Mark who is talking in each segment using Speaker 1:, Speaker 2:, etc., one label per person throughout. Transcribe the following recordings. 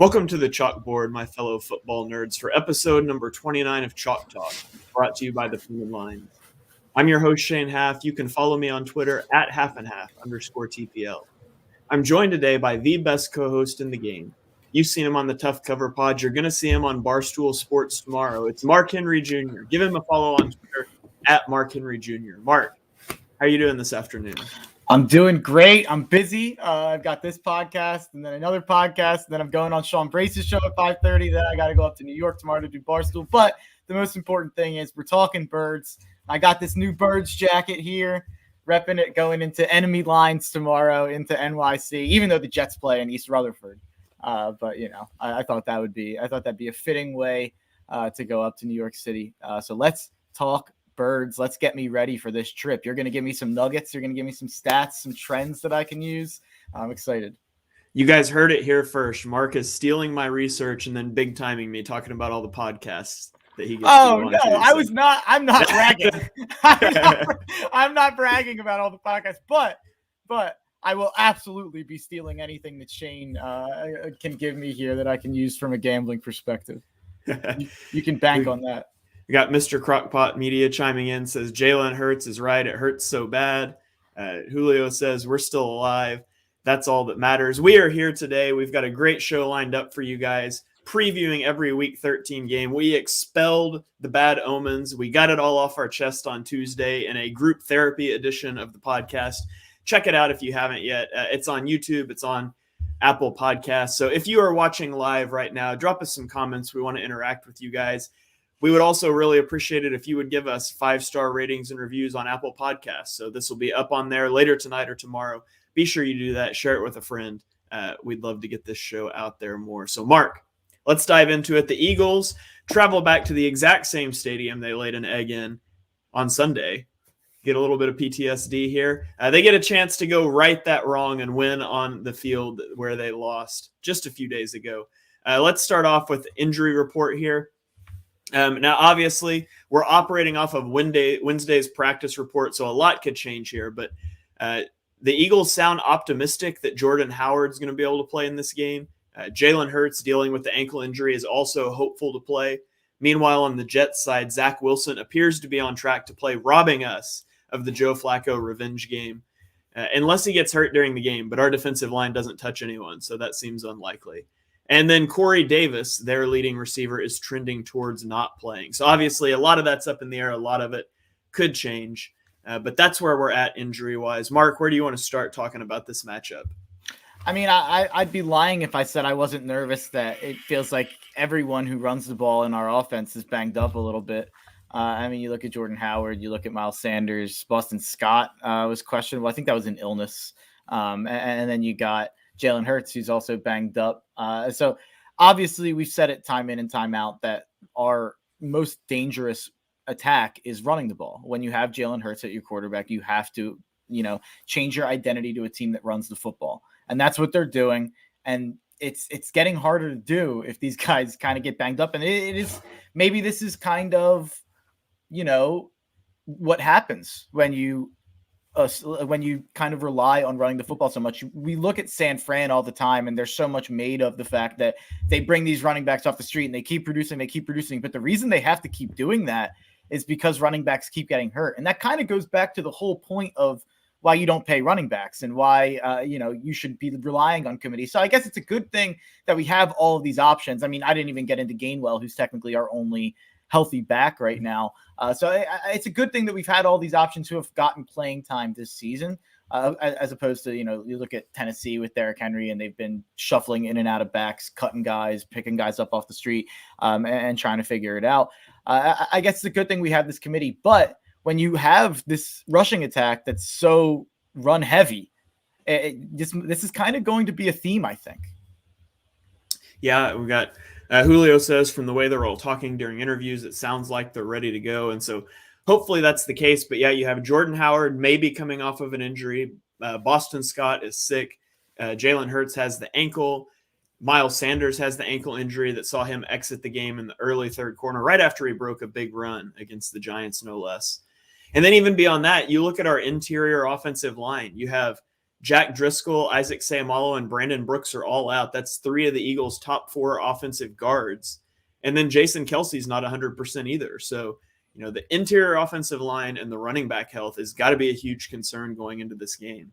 Speaker 1: Welcome to the Chalkboard, my fellow football nerds, for episode number 29 of Chalk Talk, brought to you by the Freeman Lines. I'm your host, Shane Half. You can follow me on Twitter at @halfandhalf_TPL. I'm joined today by the best co-host in the game. You've seen him on the Tough Cover Pod. You're going to see him on Barstool Sports tomorrow. It's Mark Henry Jr. Give him a follow on Twitter at Mark Henry Jr. Mark, how are you doing this afternoon?
Speaker 2: I'm doing great. I'm busy. I've got this podcast and then another podcast. And then I'm going on Sean Brace's show at 5:30. Then I got to go up to New York tomorrow to do Barstool. But the most important thing is we're talking birds. I got this new birds jacket here, repping it going into enemy lines tomorrow into NYC, even though the Jets play in East Rutherford. But, you know, I thought that'd be a fitting way to go up to New York City. So let's talk birds. Let's get me ready for this trip. You're going to give me some nuggets. You're going to give me some stats, some trends that I can use. I'm excited.
Speaker 1: You guys heard it here first. Mark is stealing my research and then big timing me talking about all the podcasts that he gets to go on.
Speaker 2: I'm not bragging. I'm not bragging about all the podcasts, but I will absolutely be stealing anything that Shane can give me here that I can use from a gambling perspective. You can bank on that.
Speaker 1: We got Mr. Crockpot Media chiming in, says Jalen Hurts is right. It hurts so bad. Julio says we're still alive. That's all that matters. We are here today. We've got a great show lined up for you guys, previewing every Week 13 game. We expelled the bad omens. We got it all off our chest on Tuesday in a group therapy edition of the podcast. Check it out if you haven't yet. It's on YouTube. It's on Apple Podcasts. So if you are watching live right now, drop us some comments. We want to interact with you guys. We would also really appreciate it if you would give us 5-star ratings and reviews on Apple Podcasts. So this will be up on there later tonight or tomorrow. Be sure you do that. Share it with a friend. We'd love to get this show out there more. So, Mark, let's dive into it. The Eagles travel back to the exact same stadium they laid an egg in on Sunday. Get a little bit of PTSD here. They get a chance to go right that wrong and win on the field where they lost just a few days ago. Let's start off with injury report here. Now, obviously, we're operating off of Wednesday's practice report, so a lot could change here. But the Eagles sound optimistic that Jordan Howard's going to be able to play in this game. Jalen Hurts, dealing with the ankle injury, is also hopeful to play. Meanwhile, on the Jets side, Zach Wilson appears to be on track to play, robbing us of the Joe Flacco revenge game, unless he gets hurt during the game. But our defensive line doesn't touch anyone, so that seems unlikely. And then Corey Davis, their leading receiver, is trending towards not playing. So obviously a lot of that's up in the air. A lot of it could change. But that's where we're at injury-wise. Mark, where do you want to start talking about this matchup?
Speaker 2: I mean, I'd be lying if I said I wasn't nervous that it feels like everyone who runs the ball in our offense is banged up a little bit. I mean, you look at Jordan Howard, you look at Miles Sanders, Boston Scott was questionable. I think that was an illness. And then you got Jalen Hurts, who's also banged up. So obviously we've said it time in and time out that our most dangerous attack is running the ball. When you have Jalen Hurts at your quarterback, you have to, change your identity to a team that runs the football. And that's what they're doing. And it's getting harder to do if these guys kind of get banged up. And it is, maybe this is kind of, what happens when you kind of rely on running the football so much. We look at San Fran all the time, and there's so much made of the fact that they bring these running backs off the street and they keep producing. But the reason they have to keep doing that is because running backs keep getting hurt. And that kind of goes back to the whole point of why you don't pay running backs and why, you should be relying on committees. So I guess it's a good thing that we have all of these options. I mean, I didn't even get into Gainwell, who's technically our only healthy back right now. So it's a good thing that we've had all these options who have gotten playing time this season, as opposed to, you look at Tennessee with Derrick Henry and they've been shuffling in and out of backs, cutting guys, picking guys up off the street, and trying to figure it out. I guess it's a good thing we have this committee, but when you have this rushing attack that's so run heavy, this is kind of going to be a theme, I think.
Speaker 1: Yeah, we got Julio says from the way they're all talking during interviews, it sounds like they're ready to go. And so hopefully that's the case. But yeah, you have Jordan Howard maybe coming off of an injury. Boston Scott is sick. Jalen Hurts has the ankle. Miles Sanders has the ankle injury that saw him exit the game in the early third quarter, right after he broke a big run against the Giants, no less. And then even beyond that, you look at our interior offensive line. You have Jack Driscoll, Isaac Seumalo, and Brandon Brooks are all out. That's 3 of the Eagles' top 4 offensive guards. And then Jason Kelsey's not 100% either. So, the interior offensive line and the running back health has got to be a huge concern going into this game.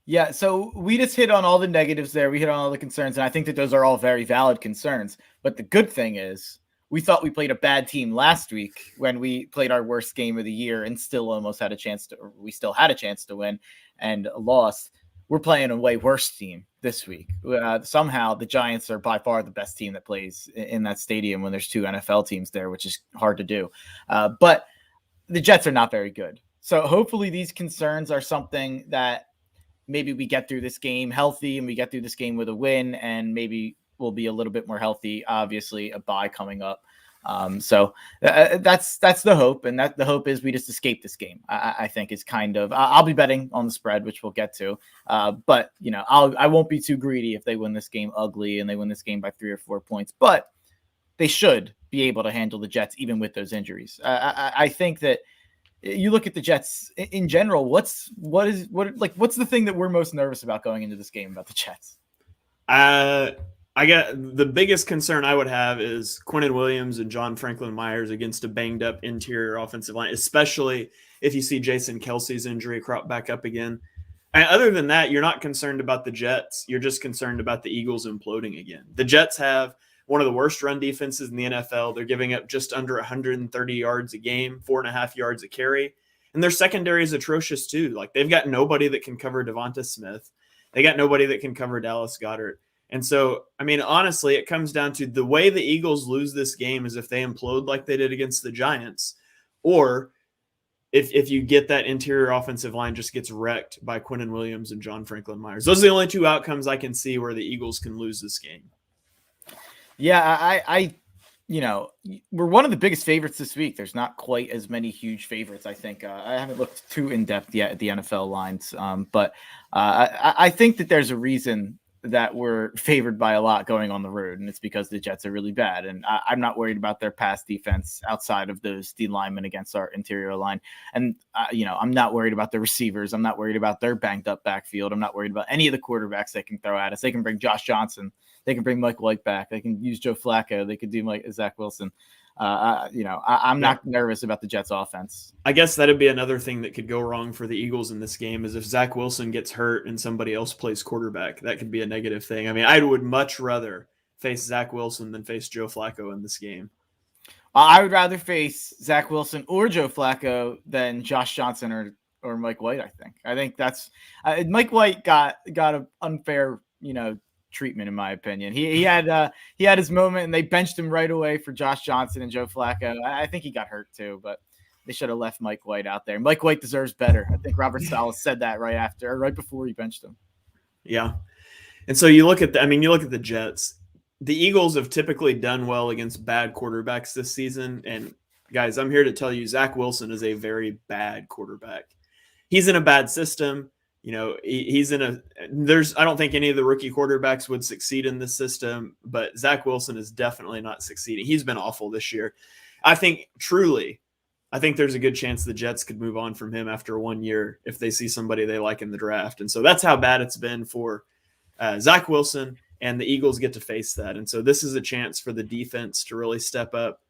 Speaker 2: Yeah, so we just hit on all the negatives there. We hit on all the concerns, and I think that those are all very valid concerns. But the good thing is we thought we played a bad team last week when we played our worst game of the year and still had a chance to win and lost. We're playing a way worse team this week. Somehow the Giants are by far the best team that plays in that stadium when there's 2 NFL teams there, which is hard to do. But the Jets are not very good. So hopefully these concerns are something that maybe we get through this game healthy and we get through this game with a win, and maybe we'll be a little bit more healthy. Obviously a bye coming up. So that's the hope. And the hope is we just escape this game. I think is kind of, I'll be betting on the spread, which we'll get to. But I won't be too greedy if they win this game ugly and they win this game by 3 or 4 points, but they should be able to handle the Jets even with those injuries. I think that you look at the Jets in general, what's the thing that we're most nervous about going into this game about the Jets?
Speaker 1: I got the biggest concern I would have is Quinnen Williams and John Franklin Myers against a banged up interior offensive line, especially if you see Jason Kelsey's injury crop back up again. And other than that, you're not concerned about the Jets. You're just concerned about the Eagles imploding again. The Jets have one of the worst run defenses in the NFL. They're giving up just under 130 yards a game, 4.5 yards a carry. And their secondary is atrocious too. Like, they've got nobody that can cover Devonta Smith. They got nobody that can cover Dallas Goedert. And so, honestly, it comes down to the way the Eagles lose this game is if they implode like they did against the Giants, or if you get that interior offensive line just gets wrecked by Quinnen Williams and John Franklin Myers. Those are the only 2 outcomes I can see where the Eagles can lose this game.
Speaker 2: Yeah, we're one of the biggest favorites this week. There's not quite as many huge favorites, I think. I haven't looked too in-depth yet at the NFL lines, but I think that there's a reason that we're favored by a lot going on the road, and it's because the Jets are really bad. And I'm not worried about their pass defense outside of those D linemen against our interior line. And, I'm not worried about the receivers. I'm not worried about their banged up backfield. I'm not worried about any of the quarterbacks they can throw at us. They can bring Josh Johnson. They can bring Mike White back. They can use Joe Flacco. They could do Zach Wilson. I'm not nervous about the Jets offense.
Speaker 1: I guess that'd be another thing that could go wrong for the Eagles in this game is if Zach Wilson gets hurt and somebody else plays quarterback. That could be a negative thing. I would much rather face Zach Wilson than face Joe Flacco in this game.
Speaker 2: I would rather face Zach Wilson or Joe Flacco than Josh Johnson or Mike White. I think that's Mike White got an unfair, treatment in my opinion. He had his moment and they benched him right away for Josh Johnson and Joe Flacco. I think he got hurt too, but they should have left Mike White out there. Mike White deserves better. I think Robert Saleh said that right before he benched him.
Speaker 1: Yeah. And so you look at the Jets. The Eagles have typically done well against bad quarterbacks this season. And guys, I'm here to tell you, Zach Wilson is a very bad quarterback. He's in a bad system. He's in I don't think any of the rookie quarterbacks would succeed in this system, but Zach Wilson is definitely not succeeding. He's been awful this year. I think there's a good chance the Jets could move on from him after 1 year if they see somebody they like in the draft. And so that's how bad it's been for Zach Wilson, and the Eagles get to face that. And so this is a chance for the defense to really step up.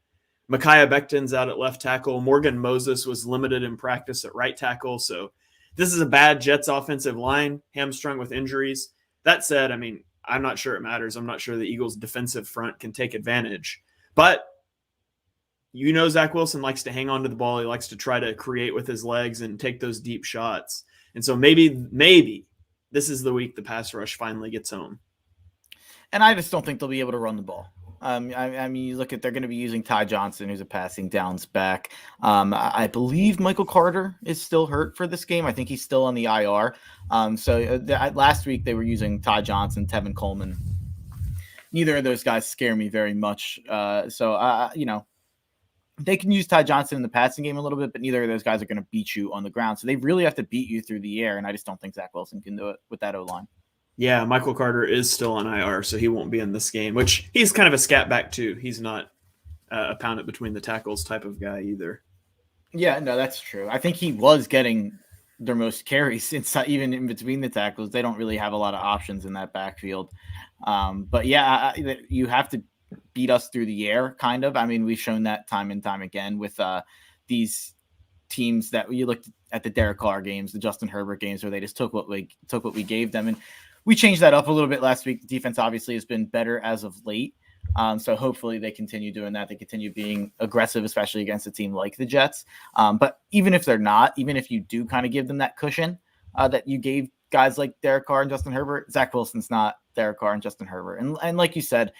Speaker 1: Micaiah Becton's out at left tackle. Morgan Moses was limited in practice at right tackle. So this is a bad Jets offensive line, hamstrung with injuries. That said, I'm not sure it matters. I'm not sure the Eagles' defensive front can take advantage. But Zach Wilson likes to hang on to the ball. He likes to try to create with his legs and take those deep shots. And so maybe this is the week the pass rush finally gets home.
Speaker 2: And I just don't think they'll be able to run the ball. You look at, they're going to be using Ty Johnson, who's a passing downs back. I believe Michael Carter is still hurt for this game. I think he's still on the IR. Last week they were using Ty Johnson, Tevin Coleman. Neither of those guys scare me very much. They can use Ty Johnson in the passing game a little bit, but neither of those guys are going to beat you on the ground. So they really have to beat you through the air. And I just don't think Zach Wilson can do it with that O-line.
Speaker 1: Yeah, Michael Carter is still on IR, so he won't be in this game, which he's kind of a scat back too. He's not a pound it between the tackles type of guy either.
Speaker 2: Yeah, no, that's true. I think he was getting their most carries inside, even in between the tackles. They don't really have a lot of options in that backfield. But yeah, you have to beat us through the air, kind of. I mean, we've shown that time and time again with these teams that you looked at the Derek Carr games, the Justin Herbert games, where they just took what we gave them. And we changed that up a little bit last week. The defense obviously has been better as of late. So hopefully they continue doing that. They continue being aggressive, especially against a team like the Jets. But even if they're not, even if you do kind of give them that cushion that you gave guys like Derek Carr and Justin Herbert, Zach Wilson's not Derek Carr and Justin Herbert. And like you said,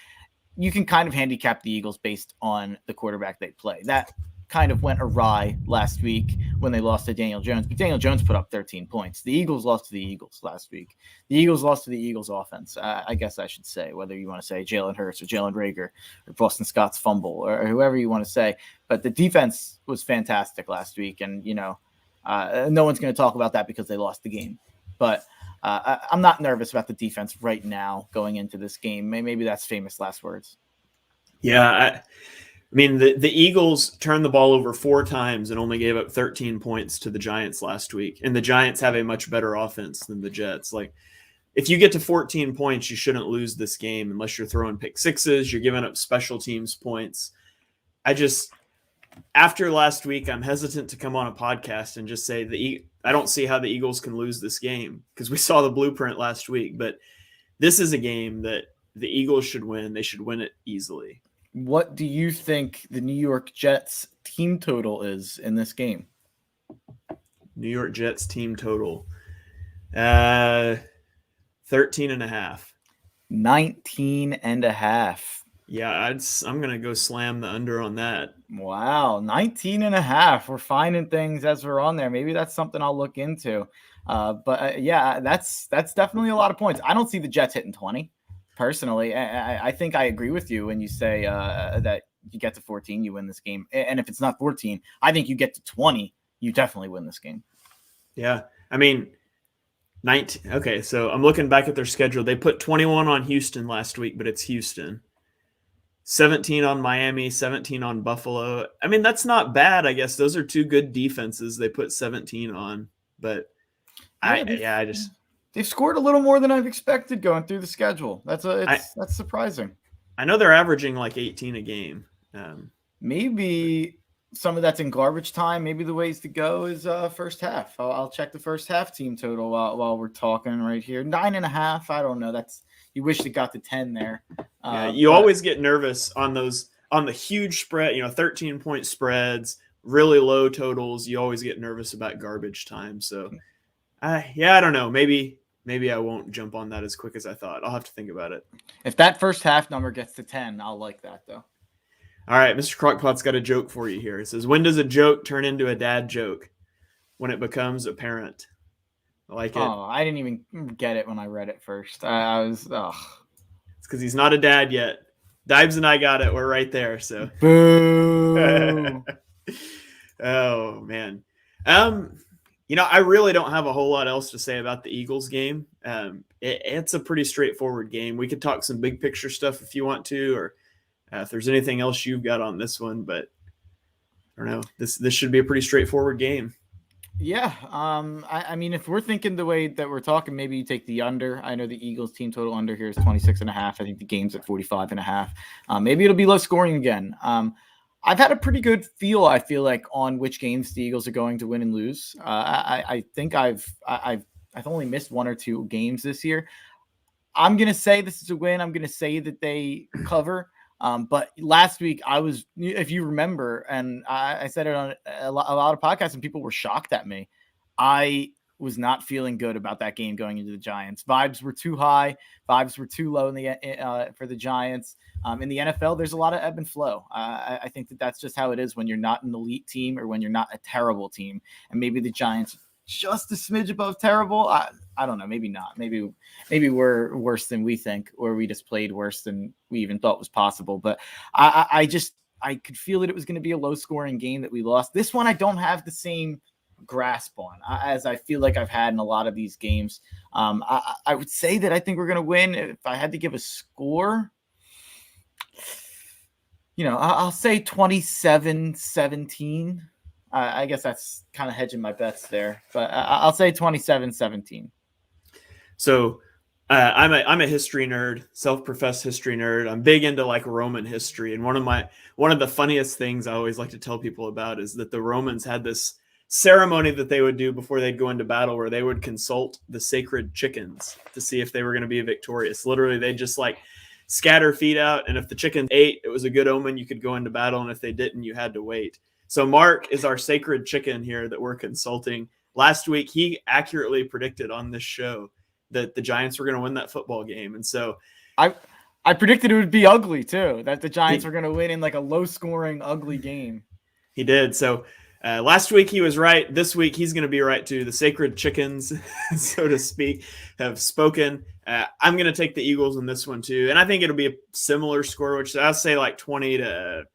Speaker 2: you can kind of handicap the Eagles based on the quarterback they play. That kind of went awry last week when they lost to Daniel Jones. But Daniel Jones put up 13 points. The Eagles lost to the Eagles last week. The Eagles lost to the Eagles offense. I guess I should say, whether you want to say Jalen Hurts or Jalen Reagor or Boston Scott's fumble or whoever you want to say. But the defense was fantastic last week. And, no one's going to talk about that because they lost the game. But I'm not nervous about the defense right now going into this game. Maybe that's famous last words.
Speaker 1: Yeah, I mean, the Eagles turned the ball over 4 times and only gave up 13 points to the Giants last week. And the Giants have a much better offense than the Jets. Like, if you get to 14 points, you shouldn't lose this game unless you're throwing pick sixes, you're giving up special teams points. After last week, I'm hesitant to come on a podcast and just say I don't see how the Eagles can lose this game because we saw the blueprint last week. But this is a game that the Eagles should win. They should win it easily.
Speaker 2: What do you think the New York Jets team total is in this game?
Speaker 1: New York Jets team total. 13.5.
Speaker 2: 19.5.
Speaker 1: Yeah, I'm going to go slam the under on that.
Speaker 2: Wow, 19.5. We're finding things as we're on there. Maybe that's something I'll look into. But yeah, that's definitely a lot of points. I don't see the Jets hitting 20. Personally, I think I agree with you when you say that you get to 14, you win this game. And if it's not 14, I think you get to 20, you definitely win this game.
Speaker 1: Yeah. I mean, 19. Okay, so I'm looking back at their schedule. They put 21 on Houston last week, but it's Houston. 17 on Miami, 17 on Buffalo. I mean, that's not bad, I guess. Those are 2 good defenses they put 17 on. But
Speaker 2: they've scored a little more than I've expected going through the schedule. That's surprising.
Speaker 1: I know they're averaging like 18 a game.
Speaker 2: Maybe some of that's in garbage time. Maybe the ways to go is first half. I'll check the first half team total while we're talking right here. 9.5. I don't know. You wish it got to 10 there.
Speaker 1: You always get nervous on the huge spread. 13-point spreads, really low totals. You always get nervous about garbage time. So, I don't know. Maybe I won't jump on that as quick as I thought. I'll have to think about it.
Speaker 2: If that first half number gets to 10, I'll like that, though.
Speaker 1: All right, Mr. Crockpot's got a joke for you here. It says, when does a joke turn into a dad joke? When it becomes apparent. I like it.
Speaker 2: Oh, I didn't even get it when I read it first. It's
Speaker 1: because he's not a dad yet. Dibes and I got it. We're right there. So,
Speaker 2: boo.
Speaker 1: Oh, man. I really don't have a whole lot else to say about the Eagles game. It's a pretty straightforward game. We could talk some big picture stuff if you want to, or if there's anything else you've got on this one. But I don't know. This should be a pretty straightforward game.
Speaker 2: Yeah. I mean, if we're thinking the way that we're talking, maybe you take the under. I know the Eagles team total under here is 26.5. I think the game's at 45.5. Maybe it'll be low scoring again. I've had a pretty good feel, I feel like, on which games the Eagles are going to win and lose. I think I've only missed 1 or 2 games this year. I'm going to say this is a win. I'm going to say that they cover. But last week if you remember, and I said it on a lot of podcasts and people were shocked at me. I was not feeling good about that game going into the Giants. Vibes were too high. Vibes were too low for the Giants. In the NFL, there's a lot of ebb and flow. I think that's just how it is when you're not an elite team or when you're not a terrible team. And maybe the Giants just a smidge above terrible. I don't know. Maybe not. Maybe we're worse than we think, or we just played worse than we even thought was possible. But I could feel that it was going to be a low scoring game that we lost. This one, I don't have the same grasp on as I feel like I've had in a lot of these games. I would say that I think we're going to win. If I had to give a score, I'll say 27-17. I guess that's kind of hedging my bets there, but I'll say 27-17.
Speaker 1: So I'm a history nerd, self-professed history nerd. I'm big into like Roman history, and one of the funniest things I always like to tell people about is that the Romans had this ceremony that they would do before they'd go into battle, where they would consult the sacred chickens to see if they were going to be victorious. Literally, they just like scatter feed out, and if the chickens ate, it was a good omen. You could go into battle, and if they didn't, you had to wait. So Mark is our sacred chicken here that we're consulting. Last week, he accurately predicted on this show that the Giants were going to win that football game. And so
Speaker 2: I predicted it would be ugly too, that the Giants were going to win in like a low scoring, ugly game.
Speaker 1: He did. So last week he was right. This week he's going to be right too. The sacred chickens, so to speak, have spoken. I'm going to take the Eagles in this one too. And I think it'll be a similar score, which I'll say like 24-13.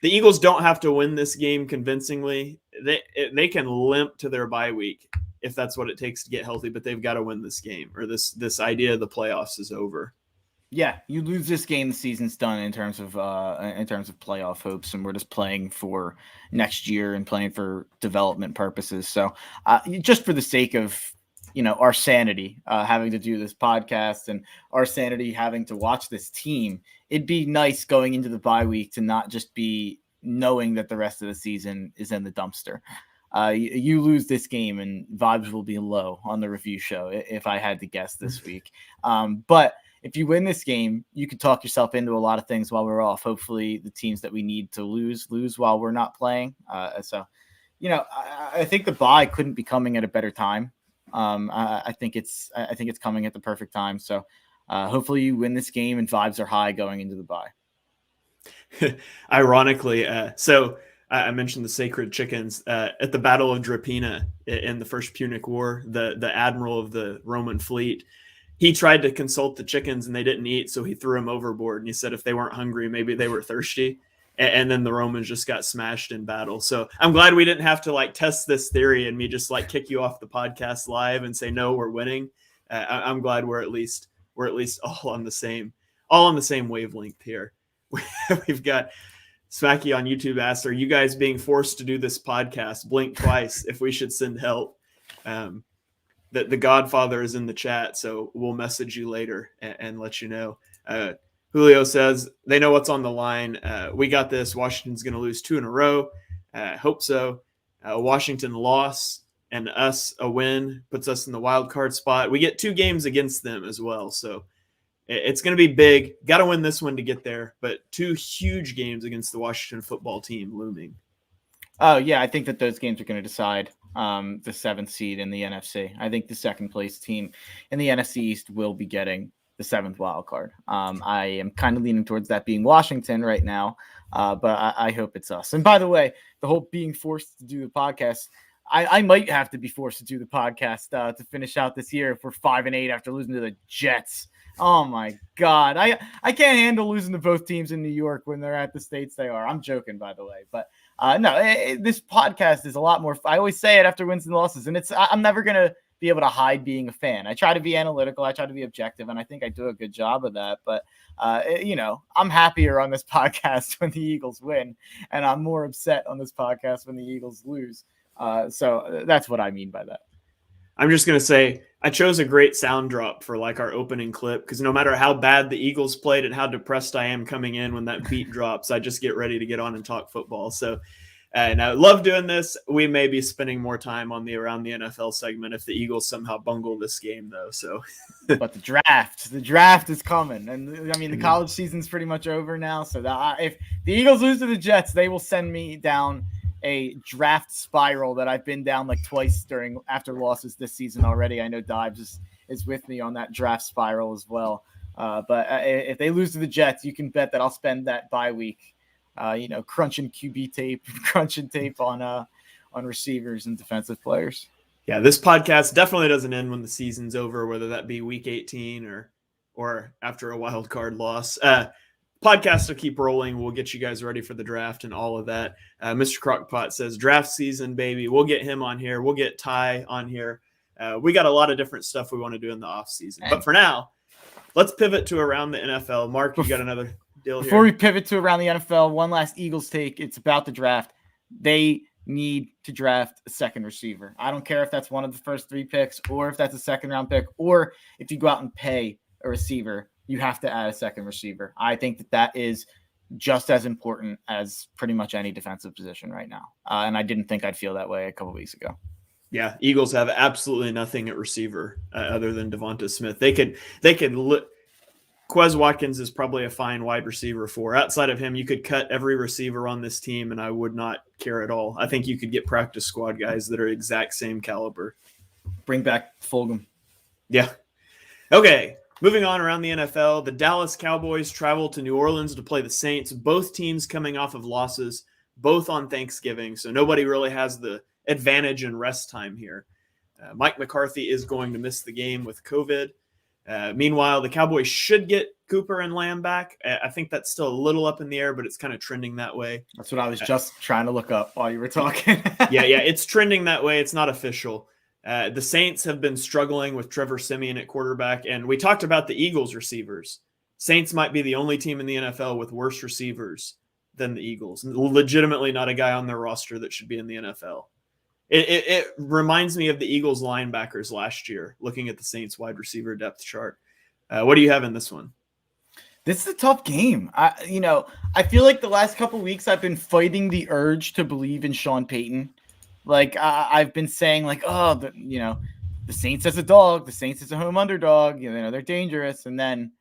Speaker 1: The Eagles don't have to win this game convincingly. They can limp to their bye week if that's what it takes to get healthy, but they've got to win this game, or this idea of the playoffs is over.
Speaker 2: Yeah, you lose this game, the season's done in terms of playoff hopes, and we're just playing for next year and playing for development purposes. So, just for the sake of our sanity, having to do this podcast, and our sanity having to watch this team, it'd be nice going into the bye week to not just be knowing that the rest of the season is in the dumpster. You lose this game and vibes will be low on the review show, if I had to guess this week. But if you win this game, you can talk yourself into a lot of things while we're off. Hopefully the teams that we need to lose while we're not playing. So I think the bye couldn't be coming at a better time. I think it's coming at the perfect time. So hopefully you win this game and vibes are high going into the bye.
Speaker 1: Ironically, so I mentioned the sacred chickens at the Battle of Drapina in the First Punic War. The admiral of the Roman fleet, he tried to consult the chickens and they didn't eat, so he threw them overboard. And he said if they weren't hungry, maybe they were thirsty. And then the Romans just got smashed in battle. So I'm glad we didn't have to like test this theory and me just like kick you off the podcast live and say no, we're winning. I'm glad we're at least all on the same wavelength here. We've got Smacky on YouTube asked, are you guys being forced to do this podcast? Blink twice if we should send help. The Godfather is in the chat, so we'll message you later and let you know. Julio says they know what's on the line. We got this. Washington's going to lose 2 in a row. Hope so. Washington loss and us a win puts us in the wild card spot. We get 2 games against them as well, so it's going to be big. Got to win this one to get there, but 2 huge games against the Washington football team looming.
Speaker 2: Oh, yeah, I think that those games are going to decide the 7th seed in the NFC. I think the second place team in the NFC East will be getting the 7th wild card. I am kind of leaning towards that being Washington right now, but I hope it's us. And by the way, the whole being forced to do the podcast, I might have to be forced to do the podcast to finish out this year if we're 5-8 after losing to the Jets. Oh my God. I can't handle losing to both teams in New York when they're at the states they are. I'm joking, by the way, but this podcast is a lot more. I always say it after wins and losses, and I'm never going to be able to hide being a fan. I try to be analytical. I try to be objective, and I think I do a good job of that. But, I'm happier on this podcast when the Eagles win, and I'm more upset on this podcast when the Eagles lose. So that's what I mean by that.
Speaker 1: I'm just going to say I chose a great sound drop for like our opening clip, because no matter how bad the Eagles played and how depressed I am coming in when that beat drops, I just get ready to get on and talk football. So and I love doing this. We may be spending more time on the Around the NFL segment if the Eagles somehow bungle this game, though. So,
Speaker 2: but the draft is coming. And I mean, the college season's pretty much over now. So if the Eagles lose to the Jets, they will send me down a draft spiral that I've been down like twice after losses this season already. I know Dives is with me on that draft spiral as well. But if they lose to the Jets, you can bet that I'll spend that bye week, crunching QB tape, crunching tape on receivers and defensive players.
Speaker 1: Yeah, this podcast definitely doesn't end when the season's over, whether that be week 18 or after a wild card loss. Podcast will keep rolling. We'll get you guys ready for the draft and all of that. Mr. Crockpot says draft season, baby. We'll get him on here. We'll get Ty on here. We got a lot of different stuff we want to do in the off season. But for now, let's pivot to Around the NFL. Mark, you got another deal
Speaker 2: Before we
Speaker 1: here.
Speaker 2: pivot to around the NFL, one last Eagles take. It's about the draft. They need to draft a second receiver. I don't care if that's one of the first 3 picks or if that's a second round pick or if you go out and pay a receiver, you have to add a second receiver. I think that is just as important as pretty much any defensive position right now. And I didn't think I'd feel that way a couple weeks ago.
Speaker 1: Yeah, Eagles have absolutely nothing at receiver other than Devonta Smith. They could Quez Watkins is probably a fine wide receiver for. Outside of him, you could cut every receiver on this team, and I would not care at all. I think you could get practice squad guys that are exact same caliber.
Speaker 2: Bring back Fulgham.
Speaker 1: Yeah. Okay, moving on around the NFL, the Dallas Cowboys travel to New Orleans to play the Saints. Both teams coming off of losses, both on Thanksgiving, so nobody really has the advantage in rest time here. Mike McCarthy is going to miss the game with COVID. Meanwhile, the Cowboys should get Cooper and Lamb back. I think that's still a little up in the air, but it's kind of trending that way.
Speaker 2: That's what I was just trying to look up while you were talking.
Speaker 1: yeah, it's trending that way. It's not official. The Saints have been struggling with Trevor Siemian at quarterback, and we talked about the Eagles receivers. Saints might be the only team in the NFL with worse receivers than the Eagles. Legitimately not a guy on their roster that should be in the NFL. It reminds me of the Eagles linebackers last year, looking at the Saints wide receiver depth chart. What do you have in this one?
Speaker 2: This is a tough game. I feel like the last couple of weeks I've been fighting the urge to believe in Sean Payton. Like I've been saying, like, the Saints as a dog, the Saints as a home underdog. They're dangerous, and then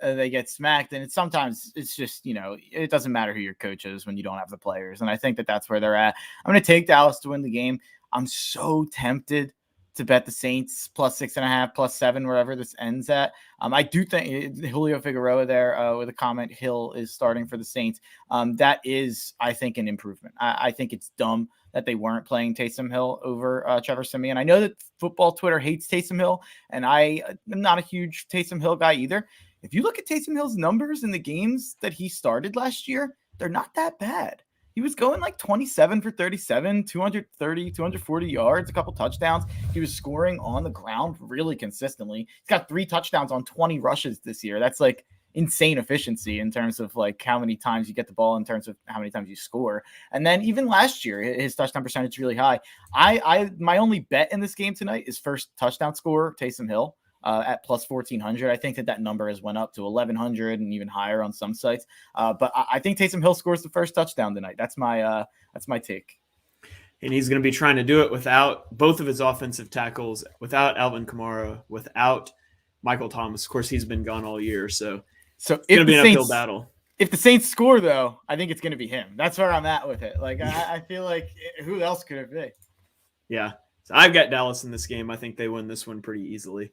Speaker 2: they get smacked. And sometimes it's just it doesn't matter who your coach is when you don't have the players. And I think that's where they're at. I'm going to take Dallas to win the game. I'm so tempted to bet the Saints plus 6.5, plus 7, wherever this ends at. I do think Julio Figueroa there with a comment, Hill is starting for the Saints. That is, I think, an improvement. I think it's dumb that they weren't playing Taysom Hill over Trevor Siemian. I know that football Twitter hates Taysom Hill, and I am not a huge Taysom Hill guy either. If you look at Taysom Hill's numbers in the games that he started last year, they're not that bad. He was going like 27 for 37, 230, 240 yards, a couple touchdowns. He was scoring on the ground really consistently. He's got 3 touchdowns on 20 rushes this year. That's like insane efficiency in terms of like how many times you get the ball, in terms of how many times you score. And then even last year, his touchdown percentage is really high. My only bet in this game tonight is first touchdown scorer, Taysom Hill. At plus 1,400. I think that number has went up to 1,100 and even higher on some sites. But I think Taysom Hill scores the first touchdown tonight. That's my take.
Speaker 1: And he's going to be trying to do it without both of his offensive tackles, without Alvin Kamara, without Michael Thomas. Of course, he's been gone all year, so it's going to be an uphill battle.
Speaker 2: If the Saints score, though, I think it's going to be him. That's where I'm at with it. Like I feel like who else could it be?
Speaker 1: Yeah, so I've got Dallas in this game. I think they win this one pretty easily.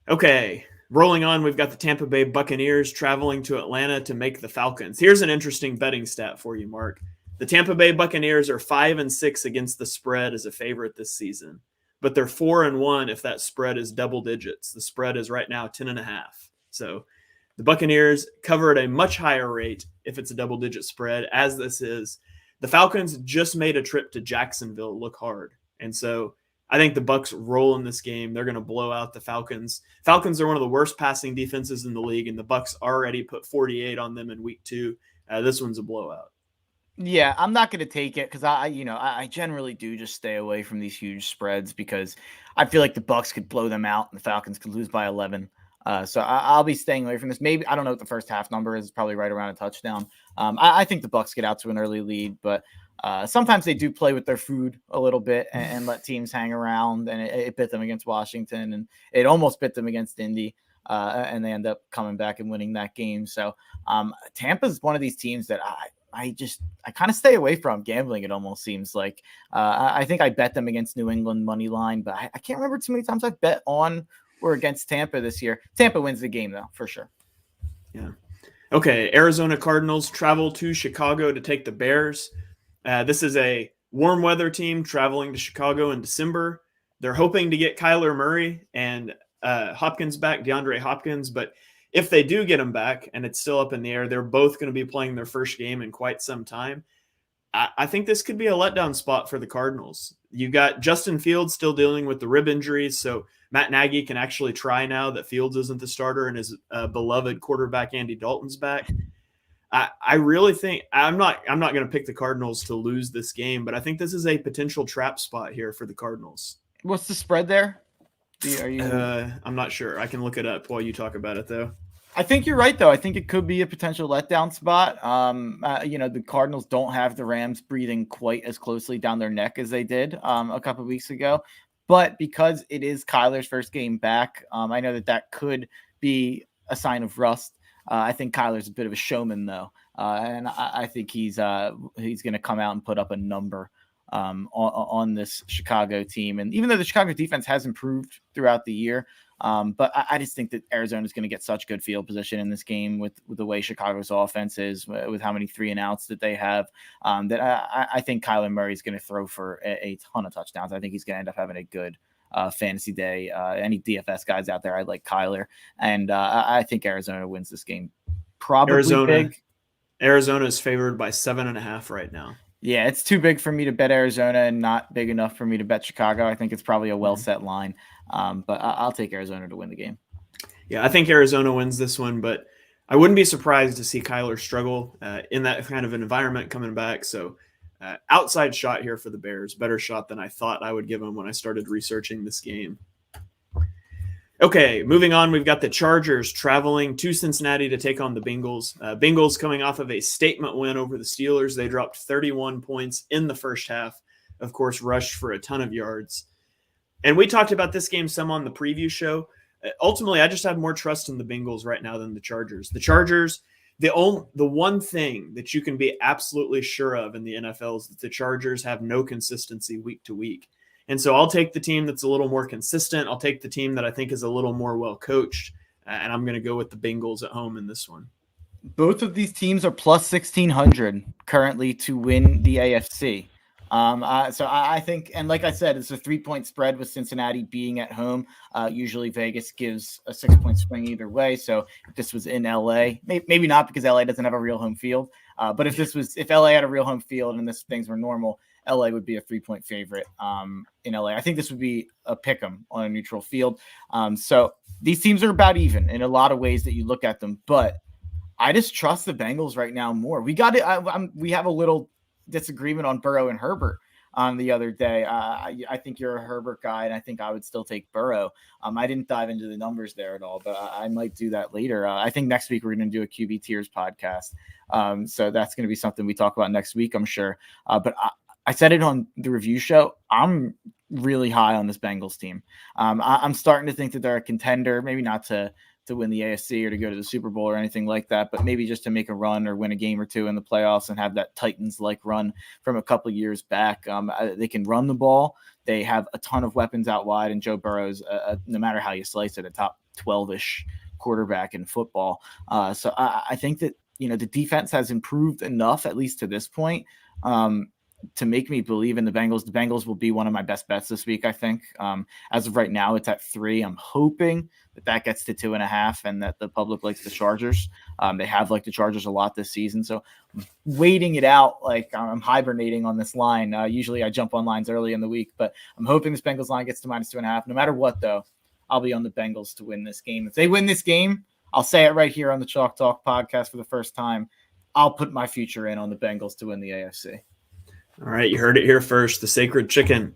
Speaker 1: Okay, rolling on, we've got the Tampa Bay Buccaneers traveling to Atlanta to make the Falcons. Here's an interesting betting stat for you, Mark. The Tampa Bay Buccaneers are 5-6 against the spread as a favorite this season, but they're 4-1 if that spread is double digits. The spread is right now 10.5. So the Buccaneers cover at a much higher rate if it's a double-digit spread, as this is. The Falcons just made a trip to Jacksonville look hard, and so I think the Bucs roll in this game. They're going to blow out the Falcons. Falcons are one of the worst passing defenses in the league, and the Bucs already put 48 on them in week 2. This one's a blowout.
Speaker 2: Yeah, I'm not going to take it because I generally do just stay away from these huge spreads because I feel like the Bucs could blow them out and the Falcons could lose by 11. So I'll be staying away from this. Maybe I don't know what the first half number is. It's probably right around a touchdown. I think the Bucs get out to an early lead, but sometimes they do play with their food a little bit and let teams hang around, and it bit them against Washington, and it almost bit them against Indy, and they end up coming back and winning that game. So Tampa's one of these teams that I kind of stay away from gambling. It almost seems like I think I bet them against New England money line, but I can't remember too many times I've bet on or against Tampa this year. Tampa wins the game though, for sure.
Speaker 1: Yeah. Okay. Arizona Cardinals travel to Chicago to take the Bears. This is a warm weather team traveling to Chicago in December. They're hoping to get Kyler Murray and Hopkins back, DeAndre Hopkins. But if they do get him back and it's still up in the air, they're both going to be playing their first game in quite some time. I think this could be a letdown spot for the Cardinals. You got Justin Fields still dealing with the rib injuries, so Matt Nagy can actually try now that Fields isn't the starter and his beloved quarterback Andy Dalton's back. I really think I'm not going to pick the Cardinals to lose this game, but I think this is a potential trap spot here for the Cardinals.
Speaker 2: What's the spread there?
Speaker 1: I'm not sure. I can look it up while you talk about it, though.
Speaker 2: I think you're right, though. I think it could be a potential letdown spot. The Cardinals don't have the Rams breathing quite as closely down their neck as they did a couple of weeks ago. But because it is Kyler's first game back, I know that could be a sign of rust. I think Kyler's a bit of a showman, though, and I think he's going to come out and put up a number on this Chicago team. And even though the Chicago defense has improved throughout the year, but I just think that Arizona is going to get such good field position in this game with the way Chicago's offense is, with how many 3-and-outs that they have, that I think Kyler Murray is going to throw for a ton of touchdowns. I think he's going to end up having a good fantasy day. Any DFS guys out there, I like Kyler. And I think Arizona wins this game. Probably big.
Speaker 1: Arizona is favored by 7.5 right now.
Speaker 2: Yeah, it's too big for me to bet Arizona and not big enough for me to bet Chicago. I think it's probably a well-set line, but I'll take Arizona to win the game.
Speaker 1: Yeah, I think Arizona wins this one, but I wouldn't be surprised to see Kyler struggle in that kind of an environment coming back. So outside shot here for the Bears, better shot than I thought I would give them when I started researching this game. Okay, moving on, we've got the Chargers traveling to Cincinnati to take on the Bengals. Bengals coming off of a statement win over the Steelers. They dropped 31 points in the first half, of course, rushed for a ton of yards. And we talked about this game some on the preview show. Ultimately, I just have more trust in the Bengals right now than the Chargers. The Chargers, the one thing that you can be absolutely sure of in the NFL is that the Chargers have no consistency week to week. And so I'll take the team that's a little more consistent. I'll take the team that I think is a little more well-coached, and I'm going to go with the Bengals at home in this one.
Speaker 2: Both of these teams are plus 1,600 currently to win the AFC. So I think, and like I said, it's a 3-point spread with Cincinnati being at home. Usually Vegas gives a 6-point swing either way. So if this was in LA, maybe not because LA doesn't have a real home field. But if LA had a real home field and things were normal, LA would be a 3-point favorite in LA. I think this would be a pick 'em on a neutral field. So these teams are about even in a lot of ways that you look at them, but I just trust the Bengals right now more. We have a little disagreement on Burrow and Herbert the other day. I think you're a Herbert guy, and I think I would still take Burrow. I didn't dive into the numbers there at all, but I might do that later. I think next week we're going to do a QB Tiers podcast. So that's going to be something we talk about next week, I'm sure. But I said it on the review show. I'm really high on this Bengals team. I'm starting to think that they're a contender, maybe not to win the AFC or to go to the Super Bowl or anything like that, but maybe just to make a run or win a game or two in the playoffs and have that Titans-like run from a couple of years back. They can run the ball. They have a ton of weapons out wide, and Joe Burrow's, no matter how you slice it, a top 12-ish quarterback in football. So I think that, the defense has improved enough, at least to this point, to make me believe in the Bengals. The Bengals will be one of my best bets this week, I think. As of right now, it's at 3. I'm hoping that gets to 2.5 and that the public likes the Chargers. They have liked the Chargers a lot this season. So waiting it out, like I'm hibernating on this line. Usually I jump on lines early in the week, but I'm hoping this Bengals line gets to -2.5. No matter what, though, I'll be on the Bengals to win this game. If they win this game, I'll say it right here on the Chalk Talk podcast for the first time. I'll put my future in on the Bengals to win the AFC.
Speaker 1: All right, you heard it here first. The Sacred Chicken.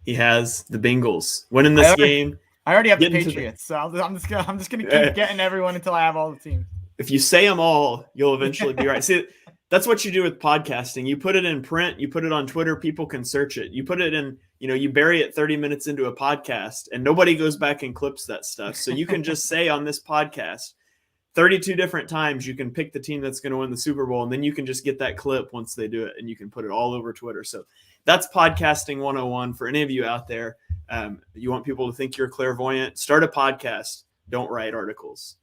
Speaker 1: He has the Bengals winning this game.
Speaker 2: I already have the Patriots, so I'm just gonna keep getting everyone until I have all the teams.
Speaker 1: If you say them all, you'll eventually be right. See, that's what you do with podcasting. You put it in print, you put it on Twitter, people can search it. You put it in, you bury it 30 minutes into a podcast, and nobody goes back and clips that stuff. So you can just say on this podcast 32 different times you can pick the team that's going to win the Super Bowl, and then you can just get that clip once they do it, and you can put it all over Twitter. So that's podcasting 101 for any of you out there. You want people to think you're clairvoyant, start a podcast. Don't write articles.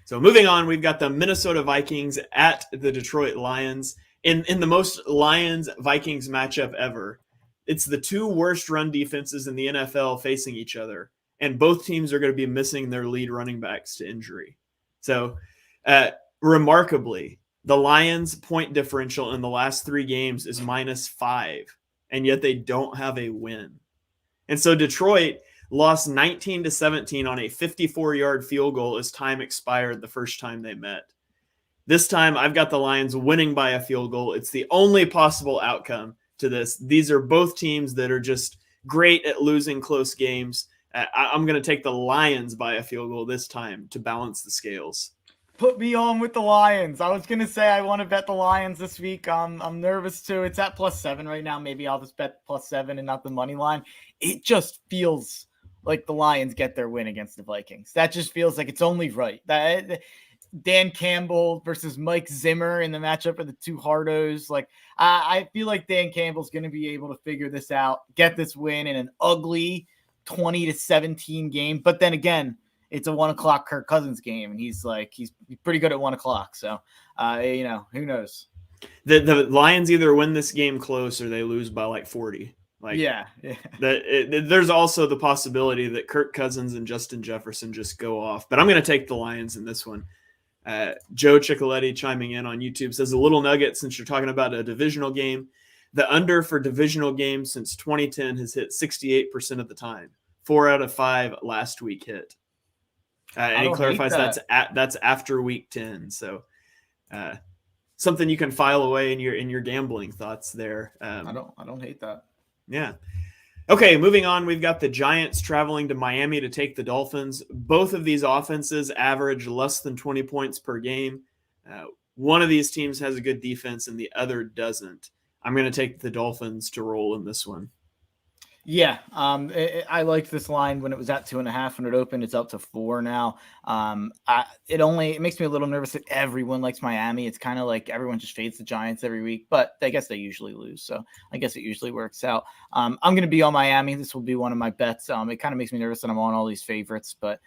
Speaker 1: So moving on, we've got the Minnesota Vikings at the Detroit Lions in the most Lions-Vikings matchup ever. It's the two worst run defenses in the NFL facing each other. And both teams are going to be missing their lead running backs to injury. So remarkably, The Lions' point differential in the last 3 games is -5, and yet they don't have a win. And so Detroit lost 19-17 on a 54-yard field goal as time expired the first time they met. This time, I've got the Lions winning by a field goal. It's the only possible outcome to this. These are both teams that are just great at losing close games. I'm going to take the Lions by a field goal this time to balance the scales.
Speaker 2: Put me on with the Lions. I was going to say I want to bet the Lions this week. I'm nervous too. It's at +7 right now. Maybe I'll just bet +7 and not the money line. It just feels like the Lions get their win against the Vikings. That just feels like it's only right. That Dan Campbell versus Mike Zimmer in the matchup of the two hardos. Like I feel like Dan Campbell's going to be able to figure this out, get this win in an ugly 20-17 game. But then again, it's a 1 o'clock Kirk Cousins game, and he's pretty good at 1 o'clock. So, who knows?
Speaker 1: The Lions either win this game close or they lose by like 40. There's also the possibility that Kirk Cousins and Justin Jefferson just go off. But I'm going to take the Lions in this one. Joe Ciccoletti chiming in on YouTube says, a little nugget since you're talking about a divisional game. The under for divisional games since 2010 has hit 68% of the time. 4 out of 5 last week hit. And he clarifies that's after week 10. So something you can file away in your gambling thoughts there.
Speaker 2: I don't hate that.
Speaker 1: Yeah. Okay, moving on. We've got the Giants traveling to Miami to take the Dolphins. Both of these offenses average less than 20 points per game. One of these teams has a good defense and the other doesn't. I'm going to take the Dolphins to roll in this one.
Speaker 2: Yeah, I liked this line when it was at 2.5 when it opened. It's up to 4 now. It makes me a little nervous that everyone likes Miami. It's kind of like everyone just fades the Giants every week, but I guess they usually lose. So I guess it usually works out. I'm going to be on Miami. This will be one of my bets. It kind of makes me nervous that I'm on all these favorites, but